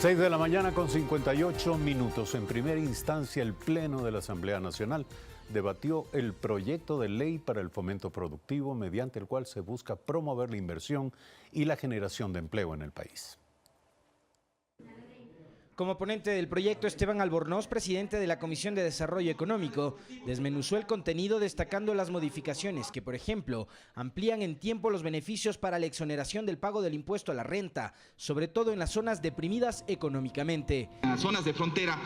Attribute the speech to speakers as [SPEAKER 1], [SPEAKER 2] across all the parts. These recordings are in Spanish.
[SPEAKER 1] 6 de la mañana con 58 minutos. En primera instancia, el Pleno de la Asamblea Nacional debatió el proyecto de ley para el fomento productivo, mediante el cual se busca promover la inversión y la generación de empleo en el país.
[SPEAKER 2] Como ponente del proyecto, Esteban Albornoz, presidente de la Comisión de Desarrollo Económico, desmenuzó el contenido destacando las modificaciones que, por ejemplo, amplían en tiempo los beneficios para la exoneración del pago del impuesto a la renta, sobre todo en las zonas deprimidas económicamente.
[SPEAKER 3] En las zonas de frontera,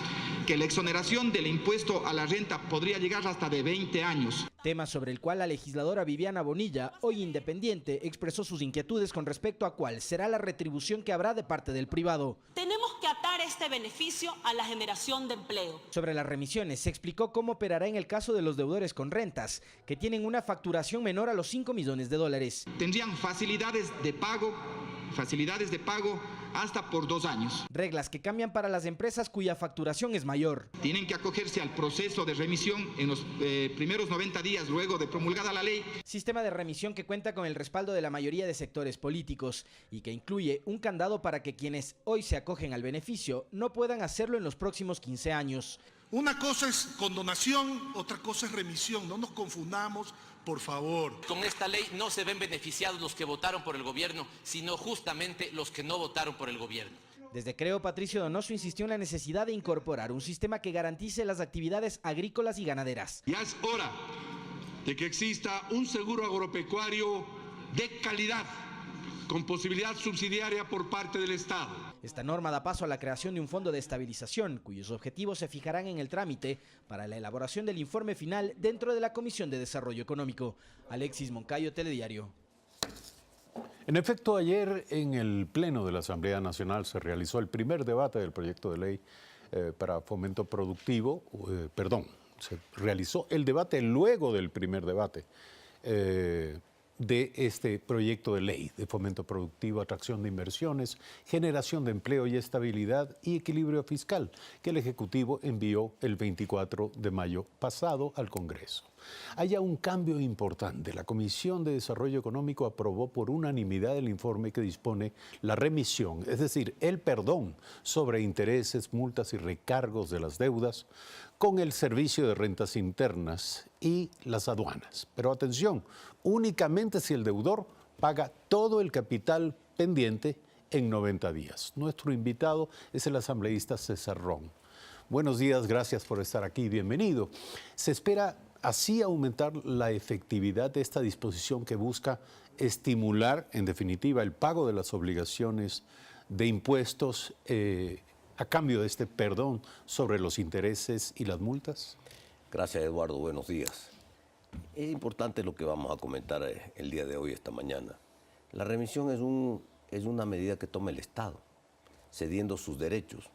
[SPEAKER 3] que la exoneración del impuesto a la renta podría llegar hasta de 20 años.
[SPEAKER 2] Tema sobre el cual la legisladora Viviana Bonilla, hoy independiente, expresó sus inquietudes con respecto a cuál será la retribución que habrá de parte del privado.
[SPEAKER 4] Tenemos que atar este beneficio a la generación de empleo.
[SPEAKER 2] Sobre las remisiones, se explicó cómo operará en el caso de los deudores con rentas, que tienen una facturación menor a los 5 millones de dólares.
[SPEAKER 3] Tendrían facilidades de pago hasta por 2 años.
[SPEAKER 2] Reglas que cambian para las empresas cuya facturación es mayor.
[SPEAKER 3] Tienen que acogerse al proceso de remisión en los primeros 90 días luego de promulgada la ley.
[SPEAKER 2] Sistema de remisión que cuenta con el respaldo de la mayoría de sectores políticos y que incluye un candado para que quienes hoy se acogen al beneficio no puedan hacerlo en los próximos 15 años.
[SPEAKER 5] Una cosa es condonación, otra cosa es remisión. No nos confundamos, por favor.
[SPEAKER 6] Con esta ley no se ven beneficiados los que votaron por el gobierno, sino justamente los que no votaron por el gobierno.
[SPEAKER 2] Desde Creo, Patricio Donoso insistió en la necesidad de incorporar un sistema que garantice las actividades agrícolas y ganaderas.
[SPEAKER 7] Ya es hora de que exista un seguro agropecuario de calidad, con posibilidad subsidiaria por parte del Estado.
[SPEAKER 2] Esta norma da paso a la creación de un fondo de estabilización, cuyos objetivos se fijarán en el trámite para la elaboración del informe final dentro de la Comisión de Desarrollo Económico. Alexis Moncayo, Telediario.
[SPEAKER 1] En efecto, ayer en el Pleno de la Asamblea Nacional se realizó el primer debate del proyecto de ley para fomento productivo, se realizó el debate luego del primer debate de este proyecto de ley de fomento productivo, atracción de inversiones, generación de empleo y estabilidad y equilibrio fiscal, que el Ejecutivo envió el 24 de mayo pasado al Congreso. Hay ya un cambio importante. La Comisión de Desarrollo Económico aprobó por unanimidad el informe que dispone la remisión, es decir, el perdón sobre intereses, multas y recargos de las deudas con el Servicio de Rentas Internas y las aduanas. Pero atención, únicamente si el deudor paga todo el capital pendiente en 90 días. Nuestro invitado es el asambleísta César Ron. Buenos días, gracias por estar aquí, bienvenido. Se espera así aumentar la efectividad de esta disposición que busca estimular, en definitiva, el pago de las obligaciones de impuestos a cambio de este perdón sobre los intereses y las multas.
[SPEAKER 8] Gracias, Eduardo. Buenos días. Es importante lo que vamos a comentar el día de hoy, esta mañana. La remisión es una medida que toma el Estado, cediendo sus derechos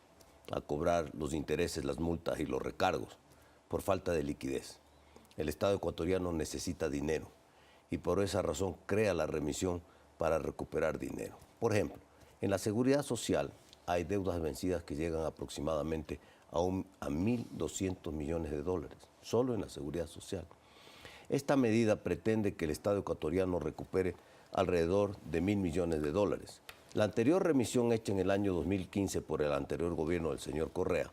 [SPEAKER 8] a cobrar los intereses, las multas y los recargos por falta de liquidez. El Estado ecuatoriano necesita dinero y por esa razón crea la remisión para recuperar dinero. Por ejemplo, en la seguridad social hay deudas vencidas que llegan aproximadamente a 1.200 millones de dólares, solo en la seguridad social. Esta medida pretende que el Estado ecuatoriano recupere alrededor de 1.000 millones de dólares. La anterior remisión hecha en el año 2015 por el anterior gobierno del señor Correa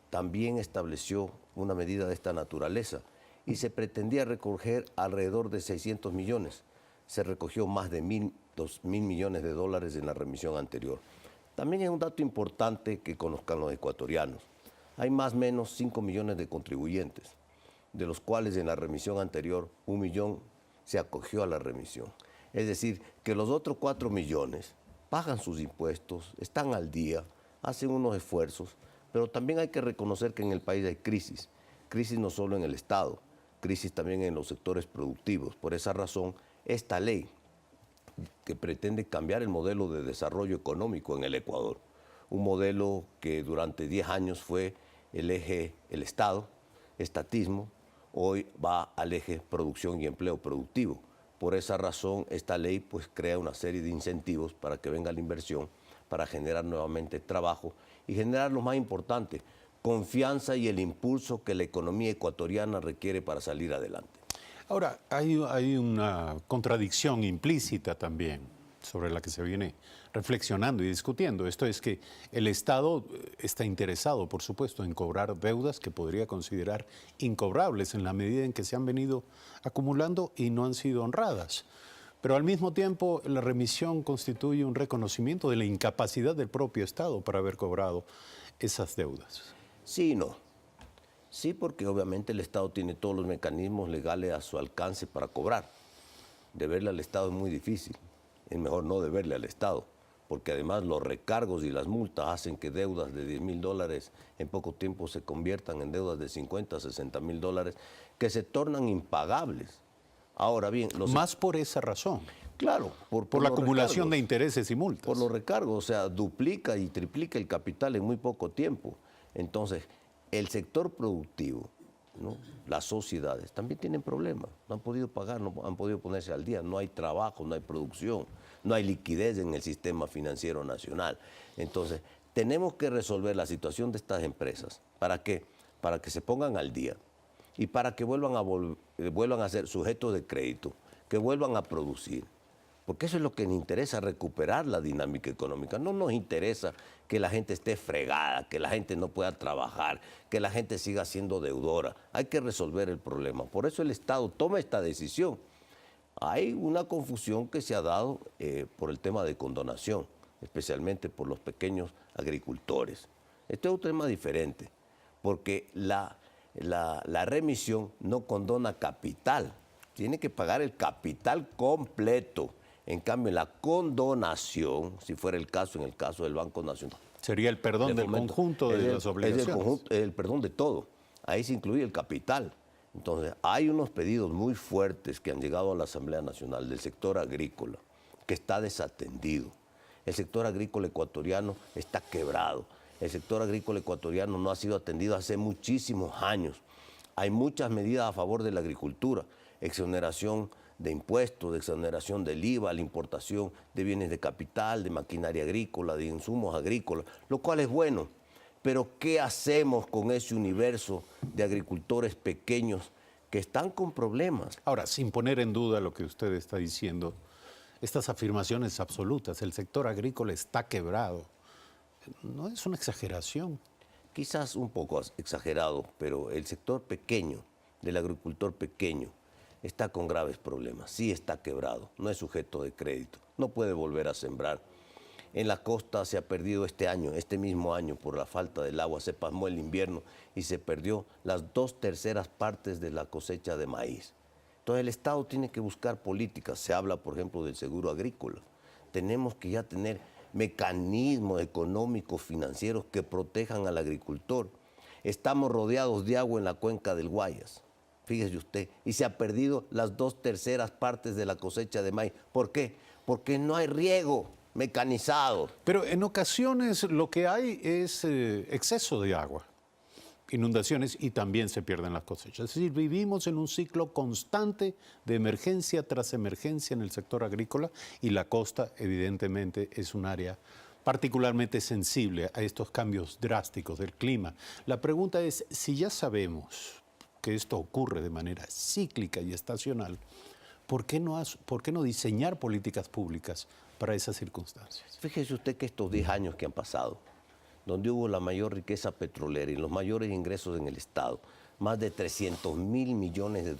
[SPEAKER 8] también estableció una medida de esta naturaleza y se pretendía recoger alrededor de 600 millones. Se recogió más de 2.000 millones de dólares en la remisión anterior. También es un dato importante que conozcan los ecuatorianos. Hay más o menos 5 millones de contribuyentes, de los cuales en la remisión anterior 1 millón se acogió a la remisión. Es decir, que los otros 4 millones pagan sus impuestos, están al día, hacen unos esfuerzos, pero también hay que reconocer que en el país hay crisis no solo en el Estado, crisis también en los sectores productivos. Por esa razón, esta ley que pretende cambiar el modelo de desarrollo económico en el Ecuador, un modelo que durante 10 años fue el eje, el Estado, estatismo, hoy va al eje producción y empleo productivo. Por esa razón, esta ley pues crea una serie de incentivos para que venga la inversión, para generar nuevamente trabajo y generar lo más importante, confianza y el impulso que la economía ecuatoriana requiere para salir adelante.
[SPEAKER 1] Ahora, hay una contradicción implícita también. sobre la que se viene reflexionando y discutiendo. Esto es que el Estado está interesado, por supuesto, en cobrar deudas que podría considerar incobrables en la medida en que se han venido acumulando y no han sido honradas. Pero al mismo tiempo, la remisión constituye un reconocimiento de la incapacidad del propio Estado para haber cobrado esas deudas.
[SPEAKER 8] Sí y no. Sí, porque obviamente el Estado tiene todos los mecanismos legales a su alcance para cobrar. Deberle al Estado es muy difícil. Es mejor no deberle al Estado, porque además los recargos y las multas hacen que deudas de $10.000 en poco tiempo se conviertan en deudas de $50.000, $60.000 que se tornan impagables. Ahora bien,
[SPEAKER 1] más por esa razón.
[SPEAKER 8] Claro,
[SPEAKER 1] por la acumulación de intereses y multas.
[SPEAKER 8] Por los recargos, o sea, duplica y triplica el capital en muy poco tiempo. Entonces, el sector productivo, ¿no? Las sociedades también tienen problemas, no han podido pagar, no han podido ponerse al día, no hay trabajo, no hay producción, no hay liquidez en el sistema financiero nacional. Entonces, tenemos que resolver la situación de estas empresas. ¿Para qué? Para que se pongan al día y para que vuelvan a ser sujetos de crédito, que vuelvan a producir. Porque eso es lo que nos interesa, recuperar la dinámica económica. No nos interesa que la gente esté fregada, que la gente no pueda trabajar, que la gente siga siendo deudora. Hay que resolver el problema. Por eso el Estado toma esta decisión. Hay una confusión que se ha dado por el tema de condonación, especialmente por los pequeños agricultores. Este es un tema diferente, porque la remisión no condona capital. Tiene que pagar el capital completo. En cambio, la condonación, si fuera el caso, en el caso del Banco Nacional,
[SPEAKER 1] sería el perdón del conjunto de las obligaciones.
[SPEAKER 8] Es el perdón de todo. Ahí se incluye el capital. Entonces, hay unos pedidos muy fuertes que han llegado a la Asamblea Nacional del sector agrícola, que está desatendido. El sector agrícola ecuatoriano está quebrado. El sector agrícola ecuatoriano no ha sido atendido hace muchísimos años. Hay muchas medidas a favor de la agricultura, exoneración de impuestos, de exoneración del IVA, la importación de bienes de capital, de maquinaria agrícola, de insumos agrícolas, lo cual es bueno. Pero ¿qué hacemos con ese universo de agricultores pequeños que están con problemas?
[SPEAKER 1] Ahora, sin poner en duda lo que usted está diciendo, estas afirmaciones absolutas, el sector agrícola está quebrado, ¿no es una exageración?
[SPEAKER 8] Quizás un poco exagerado, pero el sector pequeño, del agricultor pequeño, está con graves problemas, sí está quebrado, no es sujeto de crédito, no puede volver a sembrar. En la costa se ha perdido este mismo año, por la falta del agua, se pasmó el invierno y se perdió las 2/3 partes de la cosecha de maíz. Entonces el Estado tiene que buscar políticas, se habla por ejemplo del seguro agrícola. Tenemos que ya tener mecanismos económicos, financieros que protejan al agricultor. Estamos rodeados de agua en la cuenca del Guayas. Fíjese usted, y se ha perdido las 2/3 partes de la cosecha de maíz. ¿Por qué? Porque no hay riego mecanizado.
[SPEAKER 1] Pero en ocasiones lo que hay es exceso de agua, inundaciones y también se pierden las cosechas. Es decir, vivimos en un ciclo constante de emergencia tras emergencia en el sector agrícola y la costa evidentemente es un área particularmente sensible a estos cambios drásticos del clima. La pregunta es, si ya sabemos que esto ocurre de manera cíclica y estacional, ¿por qué no diseñar políticas públicas para esas circunstancias?
[SPEAKER 8] Fíjese usted que estos 10 años que han pasado, donde hubo la mayor riqueza petrolera y los mayores ingresos en el Estado, más de $300.000 millones,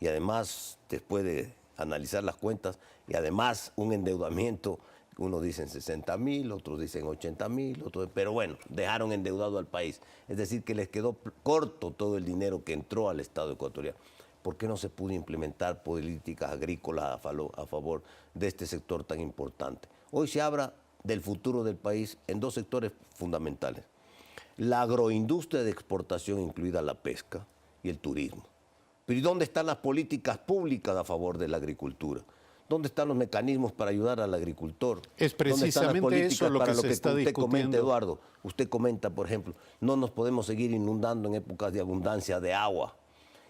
[SPEAKER 8] y además, después de analizar las cuentas, y además un endeudamiento, unos dicen 60.000, otros dicen 80.000, pero bueno, dejaron endeudado al país. Es decir, que les quedó corto todo el dinero que entró al Estado ecuatoriano. ¿Por qué no se pudo implementar políticas agrícolas a favor de este sector tan importante? Hoy se habla del futuro del país en 2 sectores fundamentales. La agroindustria de exportación, incluida la pesca y el turismo. Pero ¿y dónde están las políticas públicas a favor de la agricultura? ¿Dónde están los mecanismos para ayudar al agricultor?
[SPEAKER 1] Es precisamente eso lo que se está
[SPEAKER 8] usted
[SPEAKER 1] discutiendo.
[SPEAKER 8] Comenta, Eduardo. Usted comenta, por ejemplo, no nos podemos seguir inundando en épocas de abundancia de agua.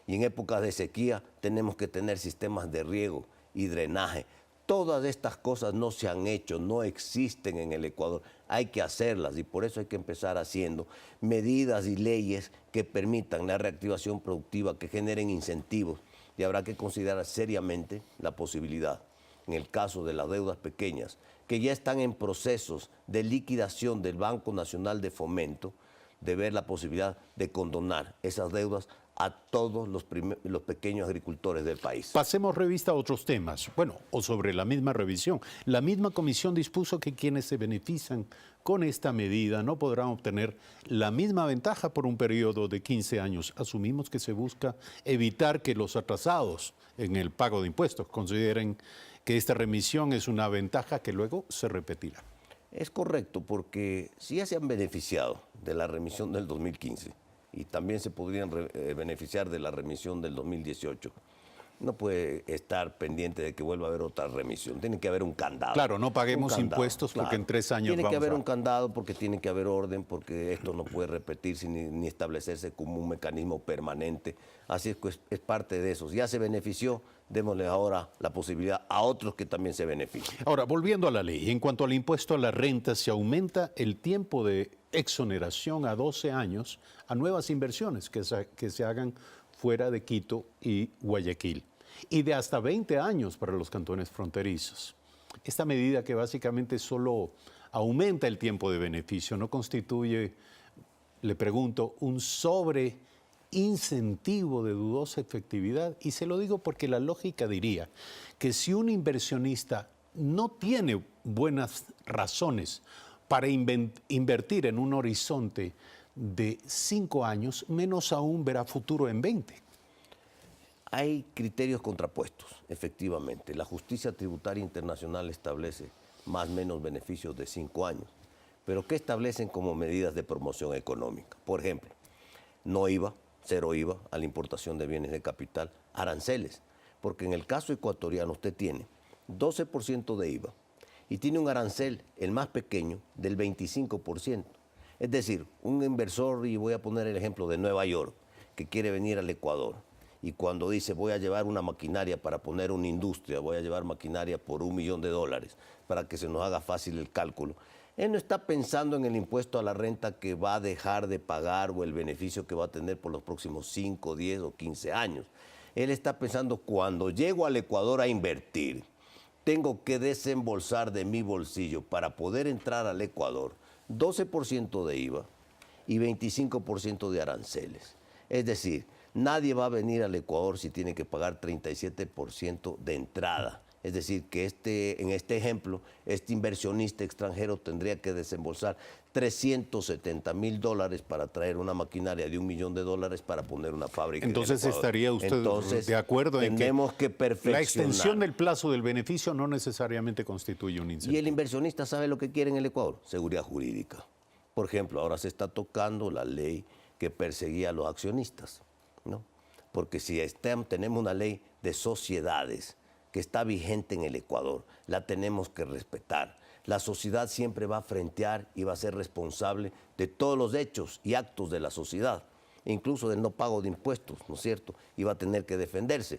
[SPEAKER 8] Y en épocas de sequía tenemos que tener sistemas de riego y drenaje. Todas estas cosas no se han hecho, no existen en el Ecuador. Hay que hacerlas y por eso hay que empezar haciendo medidas y leyes que permitan la reactivación productiva, que generen incentivos. Y habrá que considerar seriamente la posibilidad en el caso de las deudas pequeñas, que ya están en procesos de liquidación del Banco Nacional de Fomento, de ver la posibilidad de condonar esas deudas a todos los pequeños agricultores del país.
[SPEAKER 1] Pasemos revista a otros temas. Bueno, o sobre la misma revisión. La misma comisión dispuso que quienes se benefician con esta medida no podrán obtener la misma ventaja por un periodo de 15 años. Asumimos que se busca evitar que los atrasados en el pago de impuestos consideren que esta remisión es una ventaja que luego se repetirá.
[SPEAKER 8] Es correcto, porque si ya se han beneficiado de la remisión del 2015 y también se podrían beneficiar de la remisión del 2018, no puede estar pendiente de que vuelva a haber otra remisión. Tiene que haber un candado.
[SPEAKER 1] Claro, no paguemos impuestos porque en 3 años
[SPEAKER 8] tiene que haber un candado, porque tiene que haber orden, porque esto no puede repetirse ni establecerse como un mecanismo permanente. Así es que es parte de eso. Ya se benefició, démosle ahora la posibilidad a otros que también se beneficien.
[SPEAKER 1] Ahora, volviendo a la ley, en cuanto al impuesto a la renta, se aumenta el tiempo de exoneración a 12 años a nuevas inversiones que se hagan fuera de Quito y Guayaquil, y de hasta 20 años para los cantones fronterizos. Esta medida, que básicamente solo aumenta el tiempo de beneficio, no constituye, le pregunto, un sobreincentivo de dudosa efectividad. Y se lo digo porque la lógica diría que si un inversionista no tiene buenas razones para invertir en un horizonte de 5 años, menos aún verá futuro en 20.
[SPEAKER 8] Hay criterios contrapuestos, efectivamente. La justicia tributaria internacional establece más o menos beneficios de 5 años. Pero ¿qué establecen como medidas de promoción económica? Por ejemplo, no IVA, 0 IVA a la importación de bienes de capital, aranceles. Porque en el caso ecuatoriano usted tiene 12% de IVA y tiene un arancel, el más pequeño, del 25%. Es decir, un inversor, y voy a poner el ejemplo de Nueva York, que quiere venir al Ecuador, y cuando dice voy a llevar una maquinaria para poner una industria, voy a llevar maquinaria por $1 millón, para que se nos haga fácil el cálculo, él no está pensando en el impuesto a la renta que va a dejar de pagar o el beneficio que va a tener por los próximos 5, 10 o 15 años. Él está pensando, cuando llego al Ecuador a invertir, tengo que desembolsar de mi bolsillo para poder entrar al Ecuador 12% de IVA y 25% de aranceles. Es decir, nadie va a venir al Ecuador si tiene que pagar 37% de entrada. Es decir, que en este ejemplo, este inversionista extranjero tendría que desembolsar $370,000 para traer una maquinaria de $1 millón para poner una fábrica.
[SPEAKER 1] Entonces, ¿estaría usted de acuerdo en que la extensión del plazo del beneficio no necesariamente constituye un incentivo?
[SPEAKER 8] Y el inversionista sabe lo que quiere en el Ecuador: seguridad jurídica. Por ejemplo, ahora se está tocando la ley que perseguía a los accionistas, ¿no? Porque si tenemos una ley de sociedades que está vigente en el Ecuador, la tenemos que respetar. La sociedad siempre va a frentear y va a ser responsable de todos los hechos y actos de la sociedad, incluso del no pago de impuestos, ¿no es cierto? Y va a tener que defenderse.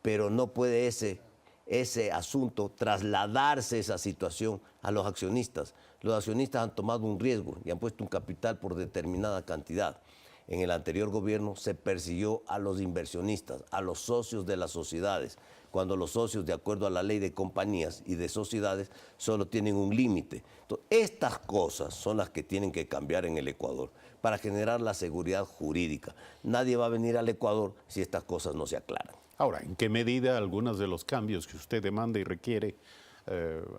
[SPEAKER 8] Pero no puede ese asunto trasladarse, esa situación, a los accionistas. Los accionistas han tomado un riesgo y han puesto un capital por determinada cantidad. En el anterior gobierno se persiguió a los inversionistas, a los socios de las sociedades, cuando los socios, de acuerdo a la ley de compañías y de sociedades, solo tienen un límite. Entonces, estas cosas son las que tienen que cambiar en el Ecuador para generar la seguridad jurídica. Nadie va a venir al Ecuador si estas cosas no se aclaran.
[SPEAKER 1] Ahora, ¿en qué medida algunos de los cambios que usted demanda y requiere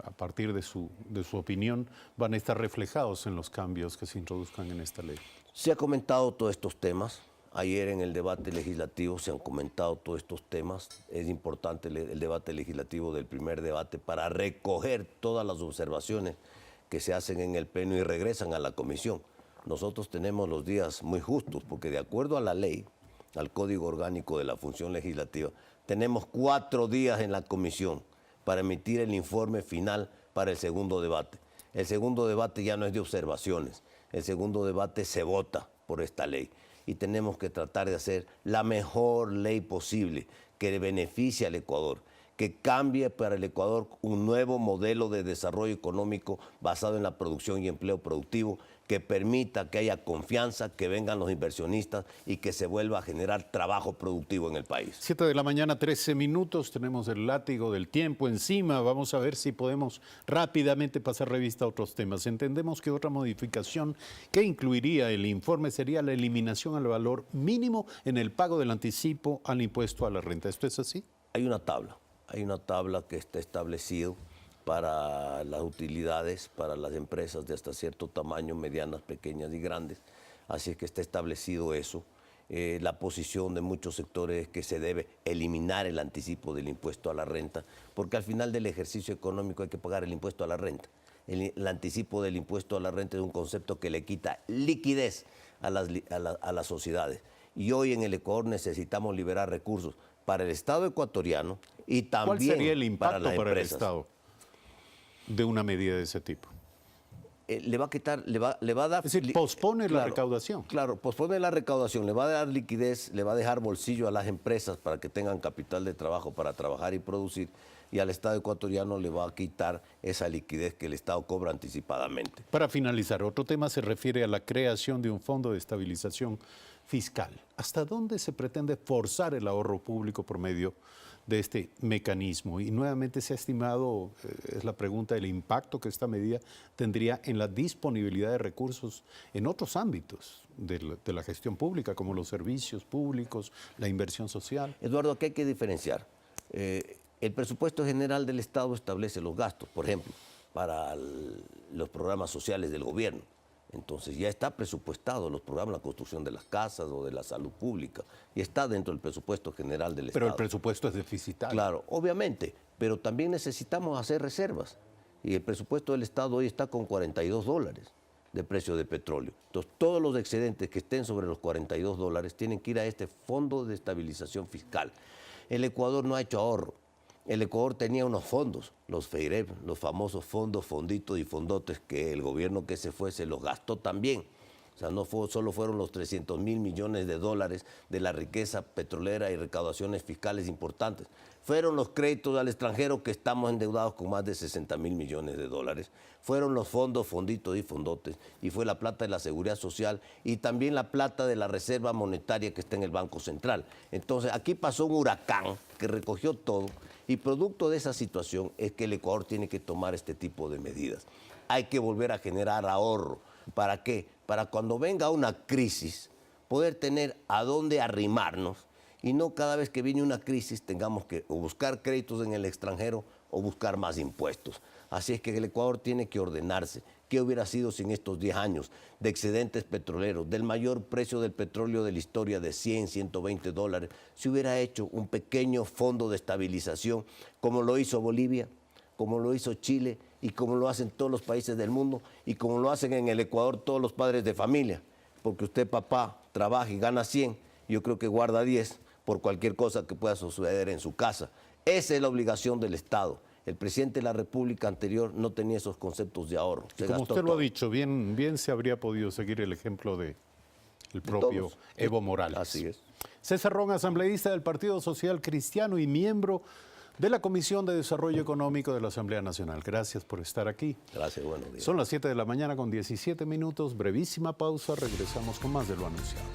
[SPEAKER 1] a partir de su opinión van a estar reflejados en los cambios que se introduzcan en esta ley?
[SPEAKER 8] Se ha comentado todos estos temas. Ayer en el debate legislativo se han comentado todos estos temas. Es importante el debate legislativo del primer debate para recoger todas las observaciones que se hacen en el Pleno y regresan a la comisión. Nosotros tenemos los días muy justos porque, de acuerdo a la ley, al Código Orgánico de la Función Legislativa, tenemos 4 días en la comisión para emitir el informe final para el segundo debate. El segundo debate ya no es de observaciones. El segundo debate se vota por esta ley. Y tenemos que tratar de hacer la mejor ley posible que beneficie al Ecuador, que cambie para el Ecuador un nuevo modelo de desarrollo económico basado en la producción y empleo productivo, que permita que haya confianza, que vengan los inversionistas y que se vuelva a generar trabajo productivo en el país.
[SPEAKER 1] 7 de la mañana, 13 minutos, tenemos el látigo del tiempo encima. Vamos a ver si podemos rápidamente pasar revista a otros temas. Entendemos que otra modificación que incluiría el informe sería la eliminación al valor mínimo en el pago del anticipo al impuesto a la renta. ¿Esto es así?
[SPEAKER 8] Hay una tabla que está establecido para las utilidades, para las empresas de hasta cierto tamaño, medianas, pequeñas y grandes. Así es que está establecido eso. La posición de muchos sectores es que se debe eliminar el anticipo del impuesto a la renta, porque al final del ejercicio económico hay que pagar el impuesto a la renta. El anticipo del impuesto a la renta es un concepto que le quita liquidez a las sociedades. Y hoy en el Ecuador necesitamos liberar recursos para el Estado ecuatoriano y también
[SPEAKER 1] ¿Cuál sería el impacto
[SPEAKER 8] para las
[SPEAKER 1] para el
[SPEAKER 8] empresas.
[SPEAKER 1] Estado de una medida de ese tipo?
[SPEAKER 8] Le va a quitar, le va a dar...
[SPEAKER 1] Es decir, pospone la
[SPEAKER 8] Claro,
[SPEAKER 1] recaudación.
[SPEAKER 8] Claro, pospone la recaudación, le va a dar liquidez, le va a dejar bolsillo a las empresas para que tengan capital de trabajo para trabajar y producir, y al Estado ecuatoriano le va a quitar esa liquidez que el Estado cobra anticipadamente.
[SPEAKER 1] Para finalizar, otro tema se refiere a la creación de un fondo de estabilización fiscal. ¿Hasta dónde se pretende forzar el ahorro público por medio de este mecanismo? Y nuevamente se ha estimado, es la pregunta, el impacto que esta medida tendría en la disponibilidad de recursos en otros ámbitos de la gestión pública, como los servicios públicos, la inversión social.
[SPEAKER 8] Eduardo, aquí hay que diferenciar. El presupuesto general del Estado establece los gastos, por ejemplo, para los programas sociales del gobierno. Entonces ya está presupuestado los programas, la construcción de las casas o de la salud pública, y está dentro del presupuesto general del Estado.
[SPEAKER 1] Pero el presupuesto es deficitario.
[SPEAKER 8] Claro, obviamente, pero también necesitamos hacer reservas. Y el presupuesto del Estado hoy está con $42 de precio de petróleo. Entonces, todos los excedentes que estén sobre los $42 tienen que ir a este fondo de estabilización fiscal. El Ecuador no ha hecho ahorro. El Ecuador tenía unos fondos, los FEIREP, los famosos fondos, fonditos y fondotes, que el gobierno que se fue se los gastó también. O sea, no solo fueron los 300.000 millones de dólares de la riqueza petrolera y recaudaciones fiscales importantes. Fueron los créditos al extranjero, que estamos endeudados con más de 60.000 millones de dólares. Fueron los fondos, fonditos y fondotes. Y fue la plata de la Seguridad Social y también la plata de la Reserva Monetaria que está en el Banco Central. Entonces, aquí pasó un huracán que recogió todo, y producto de esa situación es que el Ecuador tiene que tomar este tipo de medidas. Hay que volver a generar ahorro. ¿Para qué? Para cuando venga una crisis, poder tener a dónde arrimarnos, y no cada vez que viene una crisis tengamos que o buscar créditos en el extranjero o buscar más impuestos. Así es que el Ecuador tiene que ordenarse. ¿Qué hubiera sido sin estos 10 años de excedentes petroleros, del mayor precio del petróleo de la historia de $100, $120? Si hubiera hecho un pequeño fondo de estabilización, como lo hizo Bolivia, como lo hizo Chile y como lo hacen todos los países del mundo y como lo hacen en el Ecuador todos los padres de familia. Porque usted, papá, trabaja y gana 100, yo creo que guarda 10 por cualquier cosa que pueda suceder en su casa. Esa es la obligación del Estado. El presidente de la República anterior no tenía esos conceptos de ahorro.
[SPEAKER 1] Como usted lo ha dicho, bien se habría podido seguir el ejemplo del propio Evo Morales.
[SPEAKER 8] Así es.
[SPEAKER 1] César Ron, asambleísta del Partido Social Cristiano y miembro de la Comisión de Desarrollo Económico de la Asamblea Nacional. Gracias por estar aquí.
[SPEAKER 8] Gracias, buenos días.
[SPEAKER 1] Son las 7 de la mañana con 17 minutos. Brevísima pausa. Regresamos con más de lo anunciado.